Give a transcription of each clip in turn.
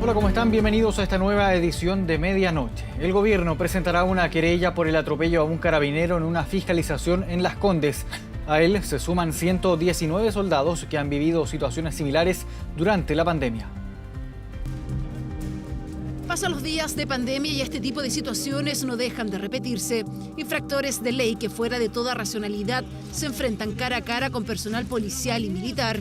Hola, ¿cómo están? Bienvenidos a esta nueva edición de Medianoche. El gobierno presentará una querella por el atropello a un carabinero en una fiscalización en Las Condes. A él se suman 119 soldados que han vivido situaciones similares durante la pandemia. Pasan los días de pandemia y este tipo de situaciones no dejan de repetirse. Infractores de ley que fuera de toda racionalidad se enfrentan cara a cara con personal policial y militar.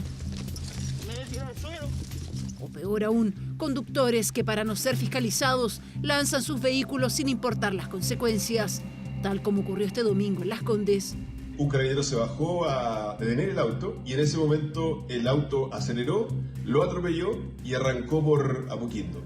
O peor aún, conductores que para no ser fiscalizados lanzan sus vehículos sin importar las consecuencias, tal como ocurrió este domingo en Las Condes. Un carabinero se bajó a detener el auto y en ese momento el auto aceleró, lo atropelló y arrancó por Apoquindo.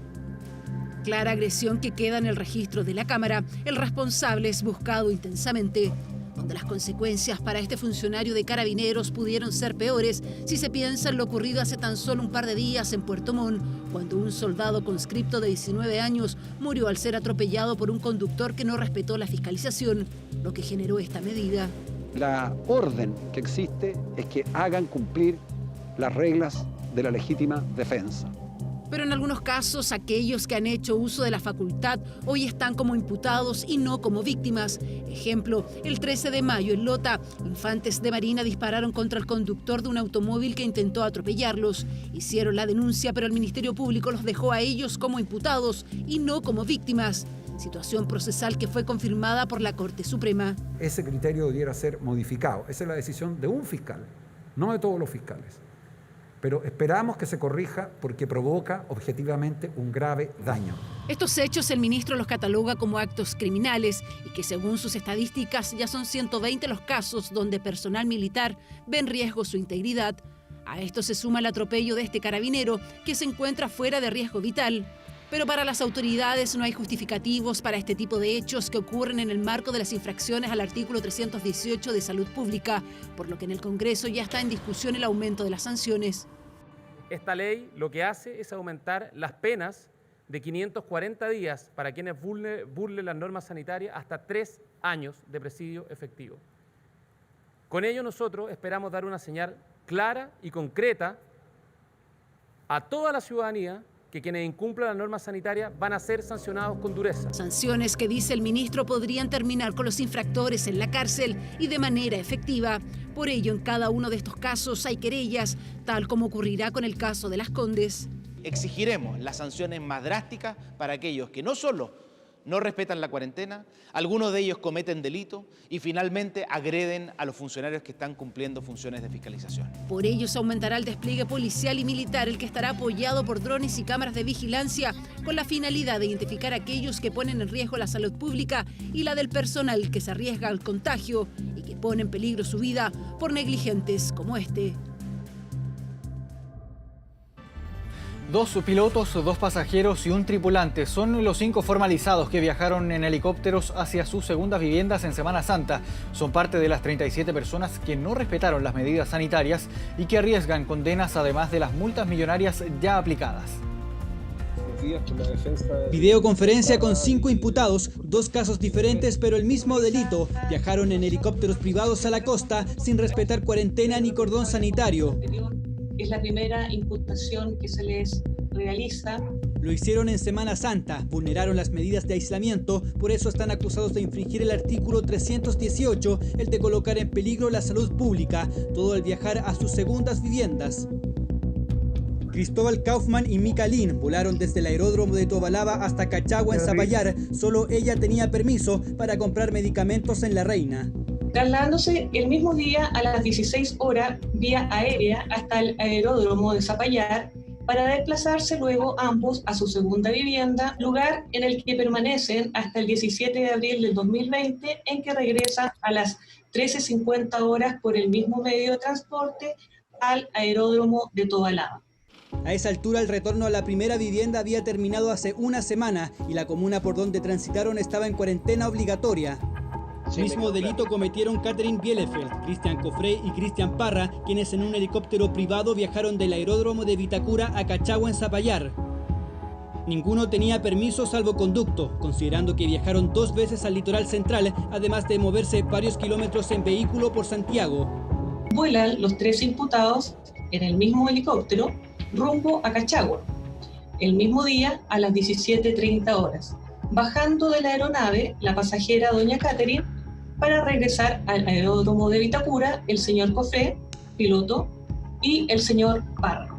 Clara agresión que queda en el registro de la cámara. El responsable es buscado intensamente, donde las consecuencias para este funcionario de Carabineros pudieron ser peores si se piensa en lo ocurrido hace tan solo un par de días en Puerto Montt, cuando un soldado conscripto de 19 años murió al ser atropellado por un conductor que no respetó la fiscalización, lo que generó esta medida. La orden que existe es que hagan cumplir las reglas de la legítima defensa. Pero en algunos casos, aquellos que han hecho uso de la facultad hoy están como imputados y no como víctimas. Ejemplo, el 13 de mayo en Lota, infantes de Marina dispararon contra el conductor de un automóvil que intentó atropellarlos. Hicieron la denuncia, pero el Ministerio Público los dejó a ellos como imputados y no como víctimas. Situación procesal que fue confirmada por la Corte Suprema. Ese criterio debiera ser modificado. Esa es la decisión de un fiscal, no de todos los fiscales. Pero esperamos que se corrija porque provoca objetivamente un grave daño. Estos hechos el ministro los cataloga como actos criminales y que según sus estadísticas ya son 120 los casos donde personal militar ve en riesgo su integridad. A esto se suma el atropello de este carabinero que se encuentra fuera de riesgo vital. Pero para las autoridades no hay justificativos para este tipo de hechos que ocurren en el marco de las infracciones al artículo 318 de Salud Pública, por lo que en el Congreso ya está en discusión el aumento de las sanciones. Esta ley lo que hace es aumentar las penas de 540 días para quienes burlen las normas sanitarias hasta 3 años de presidio efectivo. Con ello nosotros esperamos dar una señal clara y concreta a toda la ciudadanía que quienes incumplan las normas sanitarias van a ser sancionados con dureza. Sanciones que, dice el ministro, podrían terminar con los infractores en la cárcel y de manera efectiva. Por ello, en cada uno de estos casos hay querellas, tal como ocurrirá con el caso de Las Condes. Exigiremos las sanciones más drásticas para aquellos que no solo no respetan la cuarentena, algunos de ellos cometen delito y finalmente agreden a los funcionarios que están cumpliendo funciones de fiscalización. Por ello se aumentará el despliegue policial y militar, el que estará apoyado por drones y cámaras de vigilancia con la finalidad de identificar a aquellos que ponen en riesgo la salud pública y la del personal que se arriesga al contagio y que pone en peligro su vida por negligentes como este. 2 pilotos, 2 pasajeros y un tripulante son los 5 formalizados que viajaron en helicópteros hacia sus segundas viviendas en Semana Santa. Son parte de las 37 personas que no respetaron las medidas sanitarias y que arriesgan condenas además de las multas millonarias ya aplicadas. Videoconferencia con 5 imputados, 2 casos diferentes pero el mismo delito. Viajaron en helicópteros privados a la costa sin respetar cuarentena ni cordón sanitario. Es la primera imputación que se les realiza. Lo hicieron en Semana Santa, vulneraron las medidas de aislamiento, por eso están acusados de infringir el artículo 318, el de colocar en peligro la salud pública, todo al viajar a sus segundas viviendas. Cristóbal Kaufman y Mika Lin volaron desde el aeródromo de Tobalaba hasta Cachagua en Zapallar. Solo ella tenía permiso para comprar medicamentos en La Reina. Trasladándose el mismo día a las 16 horas vía aérea hasta el aeródromo de Zapallar para desplazarse luego ambos a su segunda vivienda, lugar en el que permanecen hasta el 17 de abril del 2020, en que regresan a las 13:50 horas por el mismo medio de transporte al aeródromo de Tobalaba. A esa altura el retorno a la primera vivienda había terminado hace una semana y la comuna por donde transitaron estaba en cuarentena obligatoria. Mismo delito cometieron Catherine Bielefeld, Cristian Cofré y Cristian Parra, quienes en un helicóptero privado viajaron del aeródromo de Vitacura a Cachagua en Zapallar. Ninguno tenía permiso salvoconducto, considerando que viajaron 2 veces al litoral central, además de moverse varios kilómetros en vehículo por Santiago. Vuelan los 3 imputados en el mismo helicóptero rumbo a Cachagua. el mismo día a las 17:30 horas, bajando de la aeronave la pasajera doña Catherine para regresar al aeródromo de Vitacura el señor Cofré, piloto, y el señor Parra.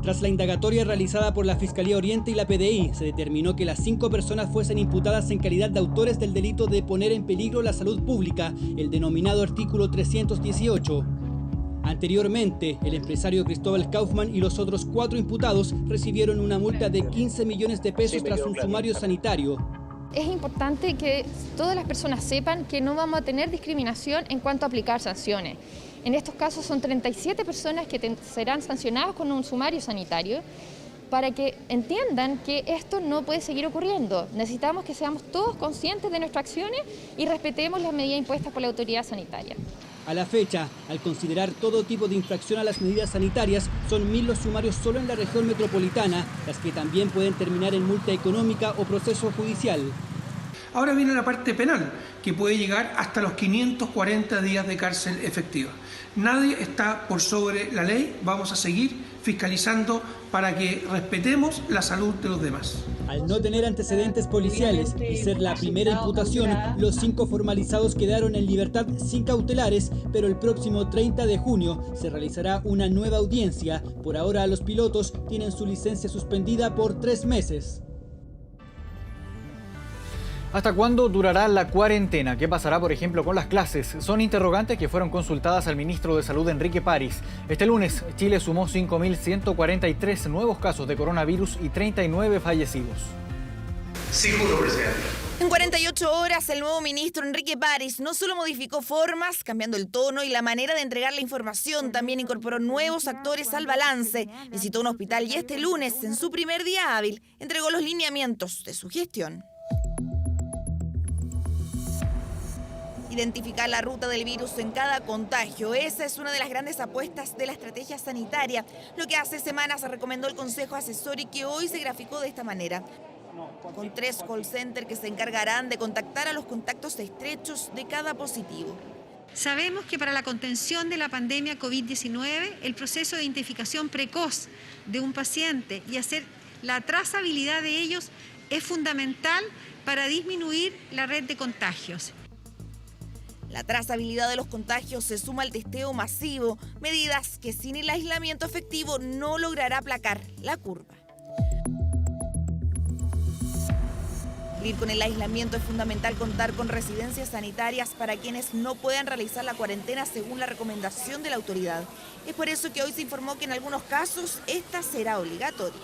Tras la indagatoria realizada por la Fiscalía Oriente y la PDI, se determinó que las 5 personas fuesen imputadas en calidad de autores del delito de poner en peligro la salud pública, el denominado artículo 318. Anteriormente, el empresario Cristóbal Kaufmann y los otros 4 imputados recibieron una multa de 15 millones de pesos tras un sumario sanitario. Es importante que todas las personas sepan que no vamos a tener discriminación en cuanto a aplicar sanciones. En estos casos son 37 personas que serán sancionadas con un sumario sanitario para que entiendan que esto no puede seguir ocurriendo. Necesitamos que seamos todos conscientes de nuestras acciones y respetemos las medidas impuestas por la autoridad sanitaria. A la fecha, al considerar todo tipo de infracción a las medidas sanitarias, son 1000 los sumarios solo en la región metropolitana, las que también pueden terminar en multa económica o proceso judicial. Ahora viene la parte penal, que puede llegar hasta los 540 días de cárcel efectiva. Nadie está por sobre la ley, vamos a seguir fiscalizando para que respetemos la salud de los demás. Al no tener antecedentes policiales y ser la primera imputación, los 5 formalizados quedaron en libertad sin cautelares, pero el próximo 30 de junio se realizará una nueva audiencia. Por ahora los pilotos tienen su licencia suspendida por 3 meses. ¿Hasta cuándo durará la cuarentena? ¿Qué pasará, por ejemplo, con las clases? Son interrogantes que fueron consultadas al ministro de Salud, Enrique París. Este lunes, Chile sumó 5.143 nuevos casos de coronavirus y 39 fallecidos. Sí, juro, presidente. En 48 horas, el nuevo ministro Enrique París no solo modificó formas, cambiando el tono y la manera de entregar la información, también incorporó nuevos actores al balance. Visitó un hospital y este lunes, en su primer día hábil, entregó los lineamientos de su gestión. Identificar la ruta del virus en cada contagio. Esa es una de las grandes apuestas de la estrategia sanitaria, lo que hace semanas recomendó el Consejo Asesor y que hoy se graficó de esta manera. Con 3 call centers que se encargarán de contactar a los contactos estrechos de cada positivo. Sabemos que para la contención de la pandemia COVID-19, el proceso de identificación precoz de un paciente y hacer la trazabilidad de ellos es fundamental para disminuir la red de contagios. La trazabilidad de los contagios se suma al testeo masivo, medidas que sin el aislamiento efectivo no logrará aplacar la curva. Ir con el aislamiento es fundamental contar con residencias sanitarias para quienes no puedan realizar la cuarentena según la recomendación de la autoridad. Es por eso que hoy se informó que en algunos casos esta será obligatoria.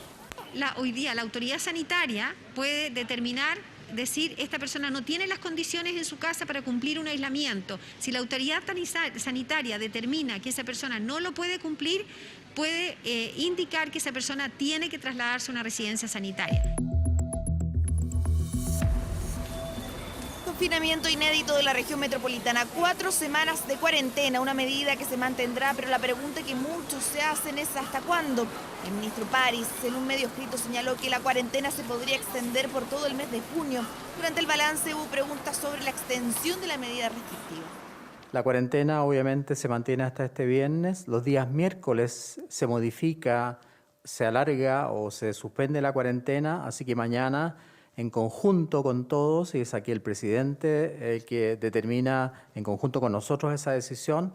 Hoy día la autoridad sanitaria puede determinar, decir, esta persona no tiene las condiciones en su casa para cumplir un aislamiento. Si la autoridad sanitaria determina que esa persona no lo puede cumplir, puede indicar que esa persona tiene que trasladarse a una residencia sanitaria. Confinamiento inédito de la región metropolitana. 4 semanas de cuarentena, una medida que se mantendrá, pero la pregunta que muchos se hacen es ¿hasta cuándo? El ministro París, en un medio escrito, señaló que la cuarentena se podría extender por todo el mes de junio. Durante el balance hubo preguntas sobre la extensión de la medida restrictiva. La cuarentena obviamente se mantiene hasta este viernes. Los días miércoles se modifica, se alarga o se suspende la cuarentena, así que mañana, en conjunto con todos, y es aquí el presidente el que determina en conjunto con nosotros esa decisión,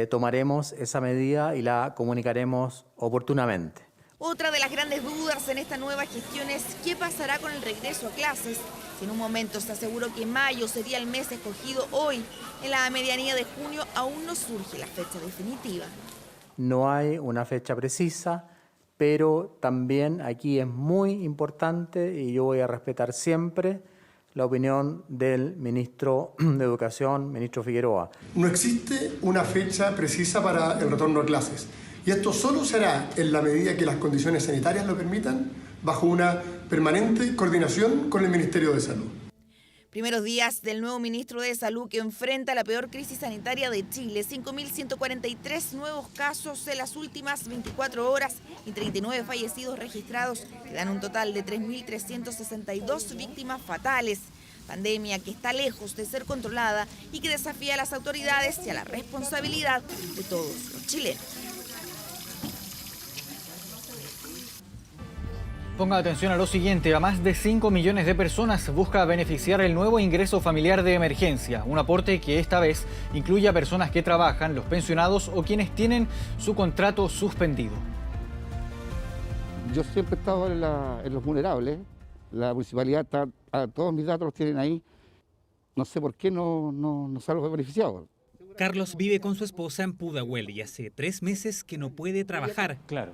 tomaremos esa medida y la comunicaremos oportunamente. Otra de las grandes dudas en esta nueva gestión es qué pasará con el regreso a clases. Si en un momento se aseguró que mayo sería el mes escogido, hoy, en la medianía de junio, aún no surge la fecha definitiva. No hay una fecha precisa, pero también aquí es muy importante, y yo voy a respetar siempre la opinión del ministro de Educación, ministro Figueroa. No existe una fecha precisa para el retorno a clases, y esto solo será en la medida que las condiciones sanitarias lo permitan, bajo una permanente coordinación con el Ministerio de Salud. Primeros días del nuevo ministro de Salud que enfrenta la peor crisis sanitaria de Chile. 5.143 nuevos casos en las últimas 24 horas y 39 fallecidos registrados, que dan un total de 3.362 víctimas fatales. Pandemia que está lejos de ser controlada y que desafía a las autoridades y a la responsabilidad de todos los chilenos. Ponga atención a lo siguiente, a más de 5 millones de personas busca beneficiar el nuevo ingreso familiar de emergencia, un aporte que esta vez incluye a personas que trabajan, los pensionados o quienes tienen su contrato suspendido. Yo siempre he estado en los vulnerables, la municipalidad está, todos mis datos los tienen ahí, no sé por qué no salgo beneficiado. Carlos vive con su esposa en Pudahuel y hace 3 meses que no puede trabajar. Claro.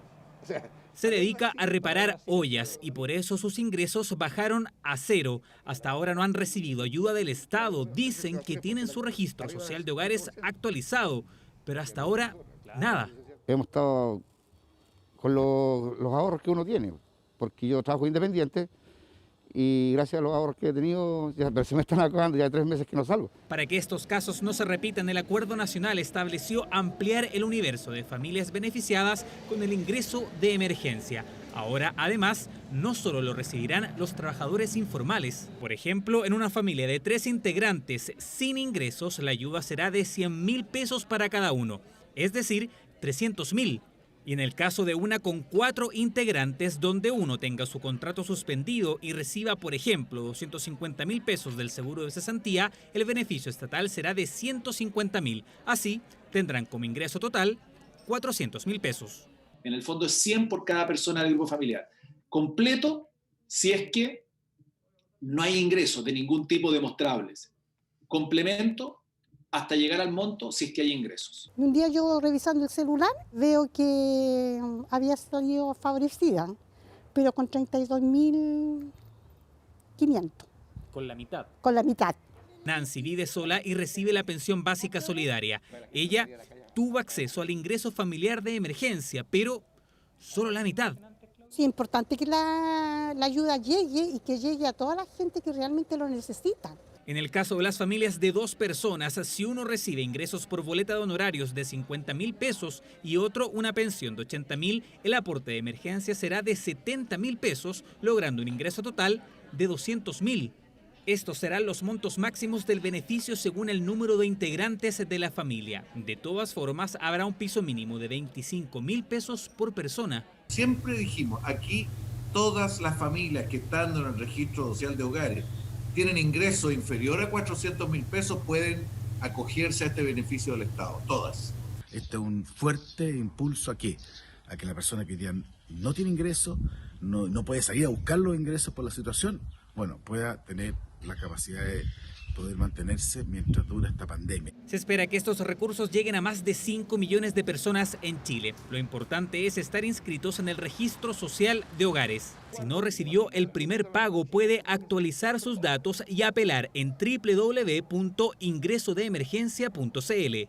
Se dedica a reparar ollas y por eso sus ingresos bajaron a 0. Hasta ahora no han recibido ayuda del Estado. Dicen que tienen su registro social de hogares actualizado, pero hasta ahora nada. Hemos estado con los ahorros que uno tiene, porque yo trabajo independiente y gracias a los ahorros que he tenido, pero se me están acabando ya 3 meses que no salgo. Para que estos casos no se repitan, el Acuerdo Nacional estableció ampliar el universo de familias beneficiadas con el ingreso de emergencia. Ahora, además, no solo lo recibirán los trabajadores informales. Por ejemplo, en una familia de 3 integrantes sin ingresos, la ayuda será de 100.000 pesos para cada uno, es decir, 300.000. Y en el caso de una con 4 integrantes, donde uno tenga su contrato suspendido y reciba, por ejemplo, 250.000 pesos del seguro de cesantía, el beneficio estatal será de 150.000. Así, tendrán como ingreso total 400.000 pesos. En el fondo es 100 por cada persona del grupo familiar. Completo si es que no hay ingresos de ningún tipo demostrables. Complemento hasta llegar al monto si es que hay ingresos. Un día yo revisando el celular veo que había salido favorecida, pero con 32.500. Con la mitad. Con la mitad. Nancy vive sola y recibe la pensión básica solidaria. Ella tuvo acceso al ingreso familiar de emergencia, pero solo la mitad. Sí, es importante que la ayuda llegue y que llegue a toda la gente que realmente lo necesita. En el caso de las familias de 2 personas, si uno recibe ingresos por boleta de honorarios de 50.000 pesos y otro una pensión de 80.000, el aporte de emergencia será de 70.000 pesos, logrando un ingreso total de 200.000. Estos serán los montos máximos del beneficio según el número de integrantes de la familia. De todas formas, habrá un piso mínimo de 25.000 pesos por persona. Siempre dijimos, aquí todas las familias que están en el registro social de hogares tienen ingreso inferior a 400.000 pesos, pueden acogerse a este beneficio del Estado, todas. Este es un fuerte impulso a que la persona que ya no tiene ingreso, no puede salir a buscar los ingresos por la situación, bueno, pueda tener la capacidad de poder mantenerse mientras dura esta pandemia. Se espera que estos recursos lleguen a más de 5 millones de personas en Chile. Lo importante es estar inscritos en el registro social de hogares. Si no recibió el primer pago, puede actualizar sus datos y apelar en www.ingresodeemergencia.cl.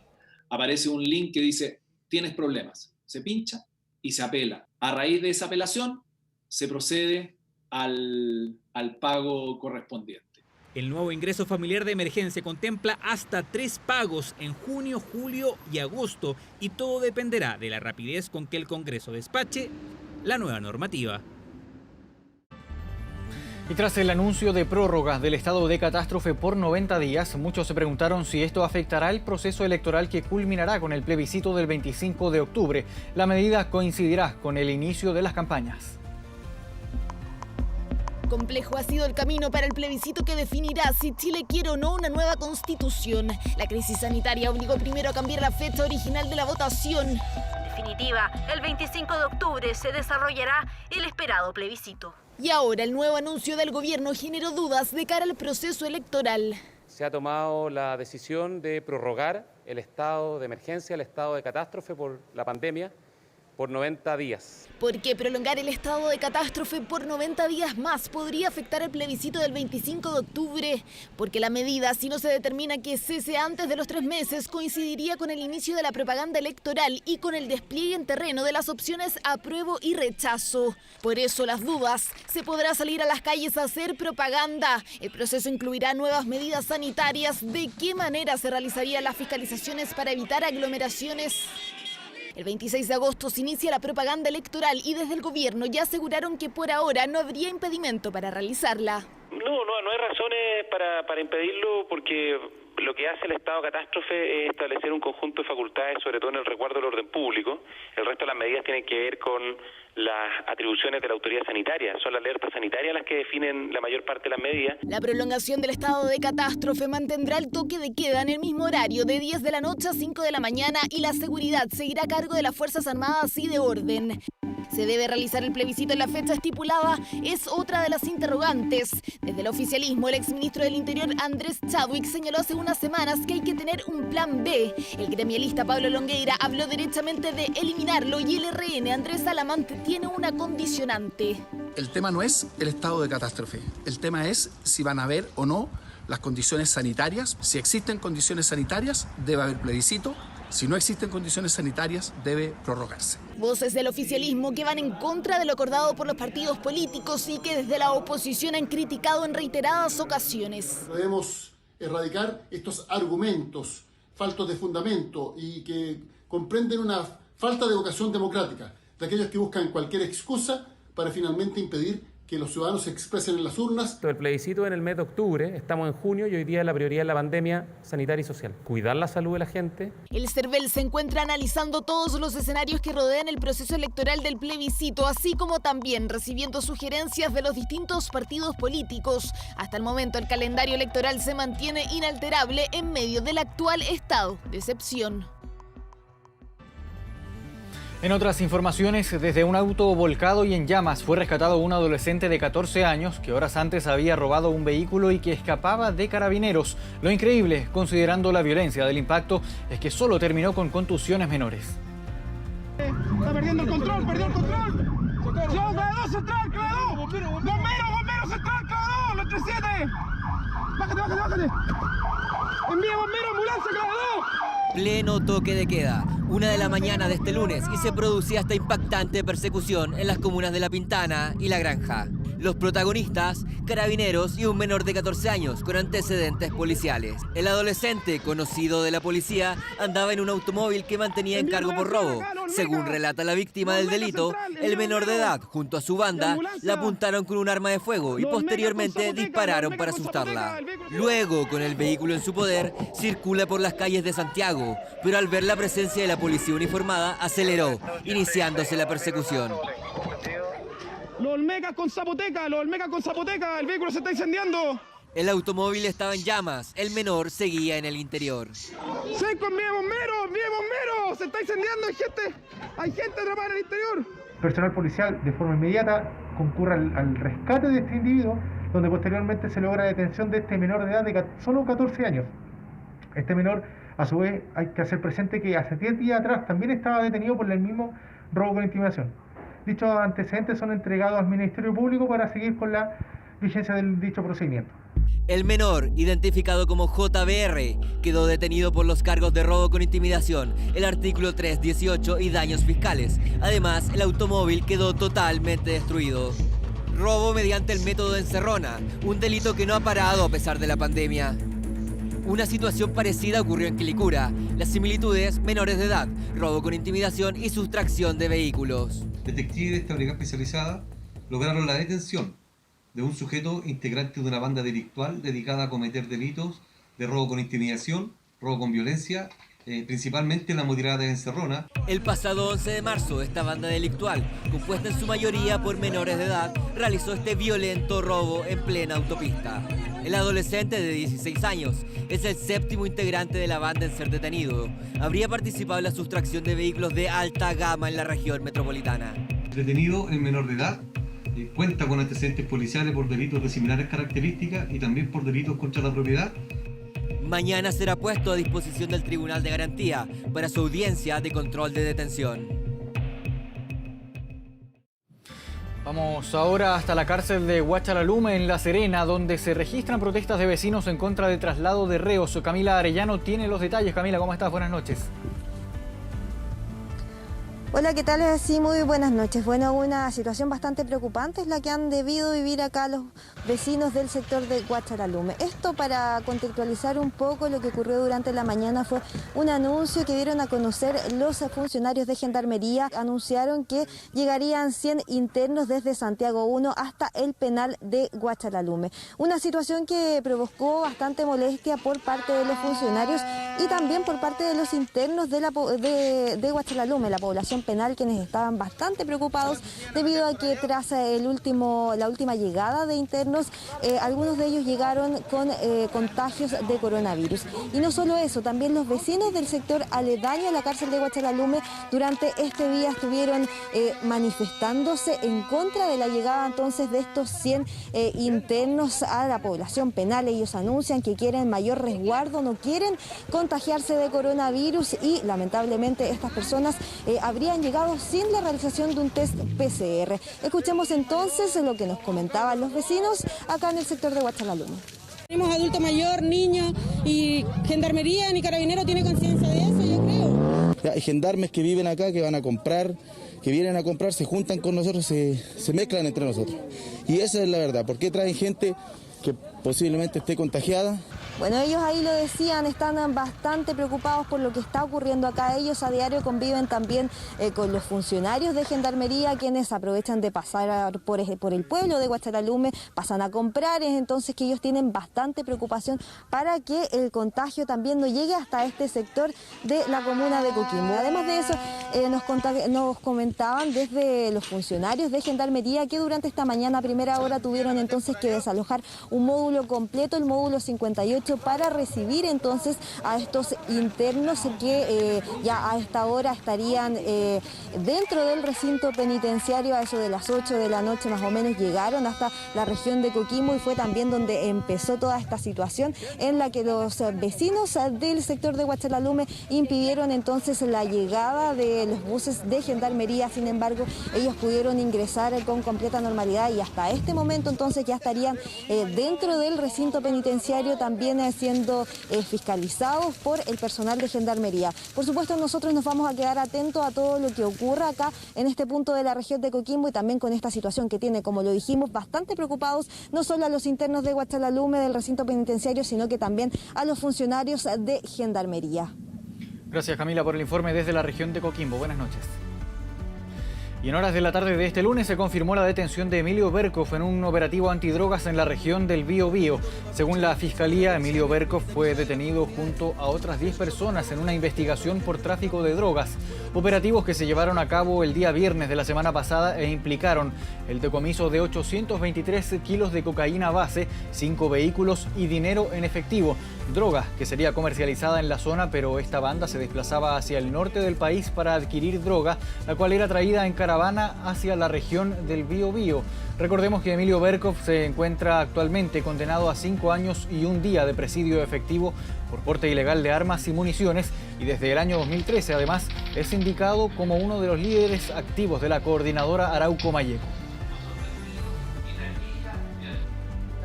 Aparece un link que dice, tienes problemas. Se pincha y se apela. A raíz de esa apelación, se procede al pago correspondiente. El nuevo ingreso familiar de emergencia contempla hasta 3 pagos en junio, julio y agosto y todo dependerá de la rapidez con que el Congreso despache la nueva normativa. Y tras el anuncio de prórroga del estado de catástrofe por 90 días, muchos se preguntaron si esto afectará el proceso electoral que culminará con el plebiscito del 25 de octubre. La medida coincidirá con el inicio de las campañas. Complejo ha sido el camino para el plebiscito que definirá si Chile quiere o no una nueva constitución. La crisis sanitaria obligó primero a cambiar la fecha original de la votación. En definitiva, el 25 de octubre se desarrollará el esperado plebiscito. Y ahora el nuevo anuncio del gobierno generó dudas de cara al proceso electoral. Se ha tomado la decisión de prorrogar el estado de emergencia, el estado de catástrofe por la pandemia, por 90 días. ¿Por qué prolongar el estado de catástrofe por 90 días más podría afectar el plebiscito del 25 de octubre? Porque la medida, si no se determina que cese antes de los 3 meses, coincidiría con el inicio de la propaganda electoral y con el despliegue en terreno de las opciones apruebo y rechazo. Por eso las dudas. ¿Se podrá salir a las calles a hacer propaganda? ¿El proceso incluirá nuevas medidas sanitarias? ¿De qué manera se realizarían las fiscalizaciones para evitar aglomeraciones? El 26 de agosto se inicia la propaganda electoral y desde el gobierno ya aseguraron que por ahora no habría impedimento para realizarla. No hay razones para impedirlo porque lo que hace el estado de catástrofe es establecer un conjunto de facultades, sobre todo en el resguardo del orden público. El resto de las medidas tienen que ver con las atribuciones de la autoridad sanitaria. Son las alertas sanitarias las que definen la mayor parte de las medidas. La prolongación del estado de catástrofe mantendrá el toque de queda en el mismo horario de 10 de la noche a 5 de la mañana y la seguridad seguirá a cargo de las Fuerzas Armadas y de Orden. ¿Se debe realizar el plebiscito en la fecha estipulada? Es otra de las interrogantes. Desde el oficialismo, el exministro del Interior, Andrés Chadwick, señaló hace unas semanas que hay que tener un plan B. El gremialista Pablo Longueira habló derechamente de eliminarlo y el RN, Andrés Salamante, tiene una condicionante. El tema no es el estado de catástrofe. El tema es si van a haber o no las condiciones sanitarias. Si existen condiciones sanitarias, debe haber plebiscito. Si no existen condiciones sanitarias, debe prorrogarse. Voces del oficialismo que van en contra de lo acordado por los partidos políticos y que desde la oposición han criticado en reiteradas ocasiones. Debemos erradicar estos argumentos faltos de fundamento y que comprenden una falta de vocación democrática de aquellos que buscan cualquier excusa para finalmente impedir que los ciudadanos se expresen en las urnas. El plebiscito en el mes de octubre, estamos en junio y hoy día la prioridad es la pandemia sanitaria y social. Cuidar la salud de la gente. El CERVEL se encuentra analizando todos los escenarios que rodean el proceso electoral del plebiscito, así como también recibiendo sugerencias de los distintos partidos políticos. Hasta el momento el calendario electoral se mantiene inalterable en medio del actual estado de excepción. En otras informaciones, desde un auto volcado y en llamas fue rescatado un adolescente de 14 años que horas antes había robado un vehículo y que escapaba de carabineros. Lo increíble, considerando la violencia del impacto, es que solo terminó con contusiones menores. Está perdiendo el control, perdió el control. ¡Clavo central, clavo! ¡Bombero central, clavo! ¡Los 37! ¡Bájate! ¡Envíe bombero, ambulancia, clavo! Pleno toque de queda, 1 de la mañana de este lunes, y se producía esta impactante persecución en las comunas de La Pintana y La Granja. Los protagonistas, carabineros y un menor de 14 años con antecedentes policiales. El adolescente, conocido de la policía, andaba en un automóvil que mantenía en cargo por robo. Según relata la víctima del delito, el menor de edad, junto a su banda, la apuntaron con un arma de fuego y posteriormente dispararon para asustarla. Luego, con el vehículo en su poder, circula por las calles de Santiago, pero al ver la presencia de la policía uniformada, aceleró, iniciándose la persecución. Los Olmecas con zapoteca, el vehículo se está incendiando. El automóvil estaba en llamas, el menor seguía en el interior. ¡Seco, envíe bomberos! ¡Se está incendiando! ¡Hay gente atrapada en el interior! Personal policial de forma inmediata concurre al rescate de este individuo, donde posteriormente se logra la detención de este menor de edad de solo 14 años. Este menor, a su vez, hay que hacer presente que hace 10 días atrás también estaba detenido por el mismo robo con intimidación. Dichos antecedentes son entregados al Ministerio Público para seguir con la vigencia del dicho procedimiento. El menor, identificado como JBR, quedó detenido por los cargos de robo con intimidación, el artículo 318 y daños fiscales. Además, el automóvil quedó totalmente destruido. Robo mediante el método de encerrona, un delito que no ha parado a pesar de la pandemia. Una situación parecida ocurrió en Quilicura. Las similitudes, menores de edad, robo con intimidación y sustracción de vehículos. Detectives de esta brigada especializada lograron la detención de un sujeto integrante de una banda delictual dedicada a cometer delitos de robo con intimidación, robo con violencia, principalmente en la modalidad de encerrona. El pasado 11 de marzo, esta banda delictual, compuesta en su mayoría por menores de edad, realizó este violento robo en plena autopista. El adolescente de 16 años es el 7º integrante de la banda en ser detenido. Habría participado en la sustracción de vehículos de alta gama en la región metropolitana. Detenido el menor de edad, cuenta con antecedentes policiales por delitos de similares características y también por delitos contra la propiedad. Mañana será puesto a disposición del Tribunal de Garantía para su audiencia de control de detención. Vamos ahora hasta la cárcel de Huachalalume en La Serena, donde se registran protestas de vecinos en contra del traslado de reos. Camila Arellano tiene los detalles. Camila, ¿cómo estás? Buenas noches. Hola, ¿qué tal? Sí, muy buenas noches. Bueno, una situación bastante preocupante es la que han debido vivir acá los vecinos del sector de Huachalalume. Esto para contextualizar un poco lo que ocurrió durante la mañana fue un anuncio que dieron a conocer los funcionarios de Gendarmería. Anunciaron que llegarían 100 internos desde Santiago 1 hasta el penal de Huachalalume. Una situación que provocó bastante molestia por parte de los funcionarios y también por parte de los internos de Huachalalume, la población penal, quienes estaban bastante preocupados debido a que tras la última llegada de internos, algunos de ellos llegaron con contagios de coronavirus. Y no solo eso, también los vecinos del sector aledaño a la cárcel de Huachalalume durante este día estuvieron manifestándose en contra de la llegada entonces de estos 100 internos a la población penal. Ellos anuncian que quieren mayor resguardo, no quieren contagiarse de coronavirus y lamentablemente estas personas habrían llegado sin la realización de un test PCR. Escuchemos entonces lo que nos comentaban los vecinos acá en el sector de Huachalalume. Tenemos adulto mayor, niños y gendarmería ni carabinero tiene conciencia de eso, yo creo. Hay gendarmes que viven acá, que van a comprar, que vienen a comprar, se juntan con nosotros, se mezclan entre nosotros. Y esa es la verdad. ¿Por qué traen gente que posiblemente esté contagiada? Bueno, ellos ahí lo decían, están bastante preocupados por lo que está ocurriendo acá. Ellos a diario conviven también con los funcionarios de gendarmería, quienes aprovechan de pasar por el pueblo de Huachalalume, pasan a comprar, entonces que ellos tienen bastante preocupación para que el contagio también no llegue hasta este sector de la comuna de Coquimbo. Además de eso, nos comentaban desde los funcionarios de gendarmería que durante esta mañana a primera hora tuvieron entonces que desalojar un módulo completo, el módulo 58, para recibir entonces a estos internos que ya a esta hora estarían dentro del recinto penitenciario. A eso de las 8 de la noche más o menos llegaron hasta la región de Coquimbo y fue también donde empezó toda esta situación en la que los vecinos del sector de Huachalalume impidieron entonces la llegada de los buses de gendarmería. Sin embargo, ellos pudieron ingresar con completa normalidad y hasta este momento entonces ya estarían dentro del recinto penitenciario también siendo fiscalizados por el personal de gendarmería. Por supuesto, nosotros nos vamos a quedar atentos a todo lo que ocurra acá en este punto de la región de Coquimbo y también con esta situación que tiene, como lo dijimos, bastante preocupados no solo a los internos de Huachalalume del recinto penitenciario, sino que también a los funcionarios de gendarmería. Gracias, Camila, por el informe desde la región de Coquimbo. Buenas noches. Y en horas de la tarde de este lunes se confirmó la detención de Emilio Berkov en un operativo antidrogas en la región del Biobío. Según la Fiscalía, Emilio Berkov fue detenido junto a otras 10 personas en una investigación por tráfico de drogas. Operativos que se llevaron a cabo el día viernes de la semana pasada e implicaron el decomiso de 823 kilos de cocaína base, 5 vehículos y dinero en efectivo. Droga que sería comercializada en la zona, pero esta banda se desplazaba hacia el norte del país para adquirir droga, la cual era traída en caravana hacia la región del Biobío. Recordemos que Emilio Berkov se encuentra actualmente condenado a 5 años y 1 día de presidio efectivo por porte ilegal de armas y municiones y desde el año 2013 además es indicado como uno de los líderes activos de la coordinadora Arauco Mayeco.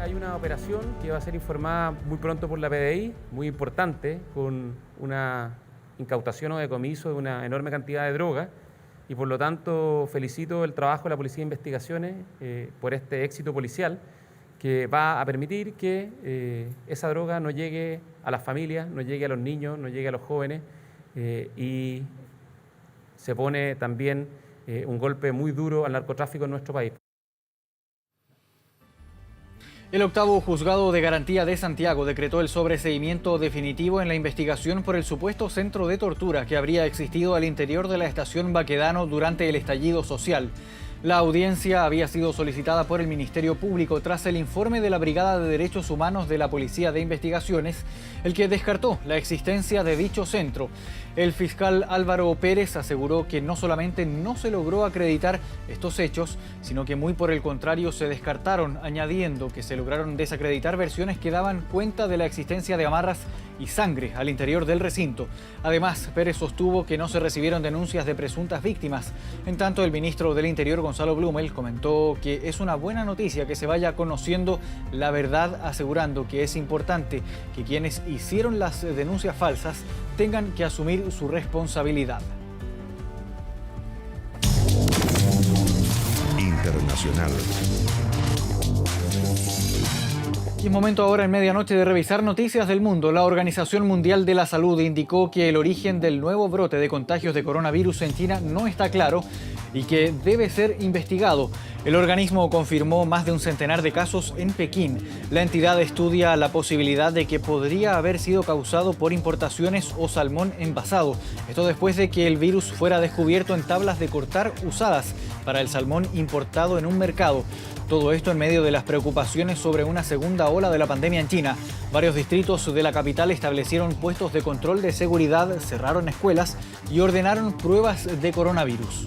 Hay una operación que va a ser informada muy pronto por la PDI, muy importante, con una incautación o decomiso de una enorme cantidad de droga. Y por lo tanto felicito el trabajo de la Policía de Investigaciones por este éxito policial que va a permitir que esa droga no llegue a las familias, no llegue a los niños, no llegue a los jóvenes y se pone también un golpe muy duro al narcotráfico en nuestro país. El octavo juzgado de garantía de Santiago decretó el sobreseimiento definitivo en la investigación por el supuesto centro de tortura que habría existido al interior de la estación Baquedano durante el estallido social. La audiencia había sido solicitada por el Ministerio Público tras el informe de la Brigada de Derechos Humanos de la Policía de Investigaciones, el que descartó la existencia de dicho centro. El fiscal Álvaro Pérez aseguró que no solamente no se logró acreditar estos hechos, sino que muy por el contrario se descartaron, añadiendo que se lograron desacreditar versiones que daban cuenta de la existencia de amarras y sangre al interior del recinto. Además, Pérez sostuvo que no se recibieron denuncias de presuntas víctimas. En tanto, el ministro del Interior, Gonzalo Blumel, comentó que es una buena noticia que se vaya conociendo la verdad, asegurando que es importante que quienes hicieron las denuncias falsas tengan que asumir su responsabilidad. Internacional. Y es momento ahora en medianoche de revisar noticias del mundo. La Organización Mundial de la Salud indicó que el origen del nuevo brote de contagios de coronavirus en China no está claro y que debe ser investigado. El organismo confirmó más de un centenar de casos en Pekín. La entidad estudia la posibilidad de que podría haber sido causado por importaciones o salmón envasado. Esto después de que el virus fuera descubierto en tablas de cortar usadas para el salmón importado en un mercado. Todo esto en medio de las preocupaciones sobre una segunda ola de la pandemia en China. Varios distritos de la capital establecieron puestos de control de seguridad, cerraron escuelas y ordenaron pruebas de coronavirus.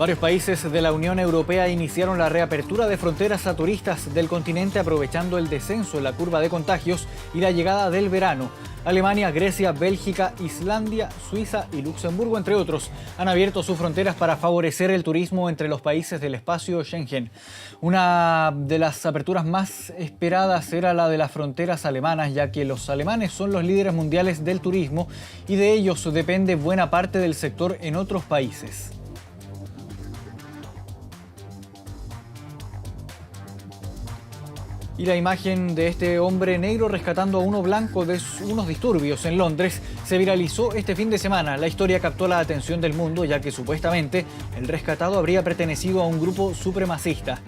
Varios países de la Unión Europea iniciaron la reapertura de fronteras a turistas del continente aprovechando el descenso en la curva de contagios y la llegada del verano. Alemania, Grecia, Bélgica, Islandia, Suiza y Luxemburgo, entre otros, han abierto sus fronteras para favorecer el turismo entre los países del espacio Schengen. Una de las aperturas más esperadas era la de las fronteras alemanas, ya que los alemanes son los líderes mundiales del turismo y de ellos depende buena parte del sector en otros países. Y la imagen de este hombre negro rescatando a uno blanco de unos disturbios en Londres se viralizó este fin de semana. La historia captó la atención del mundo, ya que supuestamente el rescatado habría pertenecido a un grupo supremacista.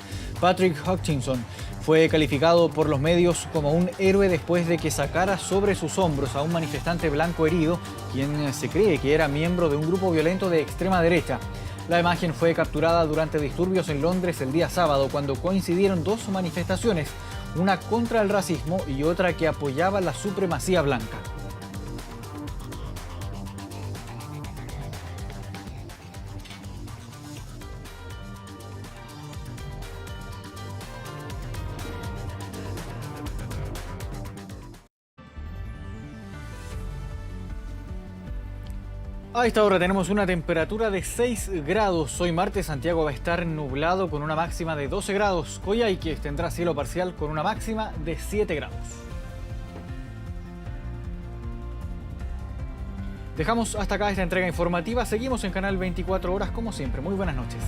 Patrick Hutchinson fue calificado por los medios como un héroe después de que sacara sobre sus hombros a un manifestante blanco herido, quien se cree que era miembro de un grupo violento de extrema derecha. La imagen fue capturada durante disturbios en Londres el día sábado, cuando coincidieron dos manifestaciones, una contra el racismo y otra que apoyaba la supremacía blanca. A esta hora tenemos una temperatura de 6 grados. Hoy martes Santiago va a estar nublado con una máxima de 12 grados. Coyhaique tendrá cielo parcial con una máxima de 7 grados. Dejamos hasta acá esta entrega informativa. Seguimos en Canal 24 Horas como siempre. Muy buenas noches.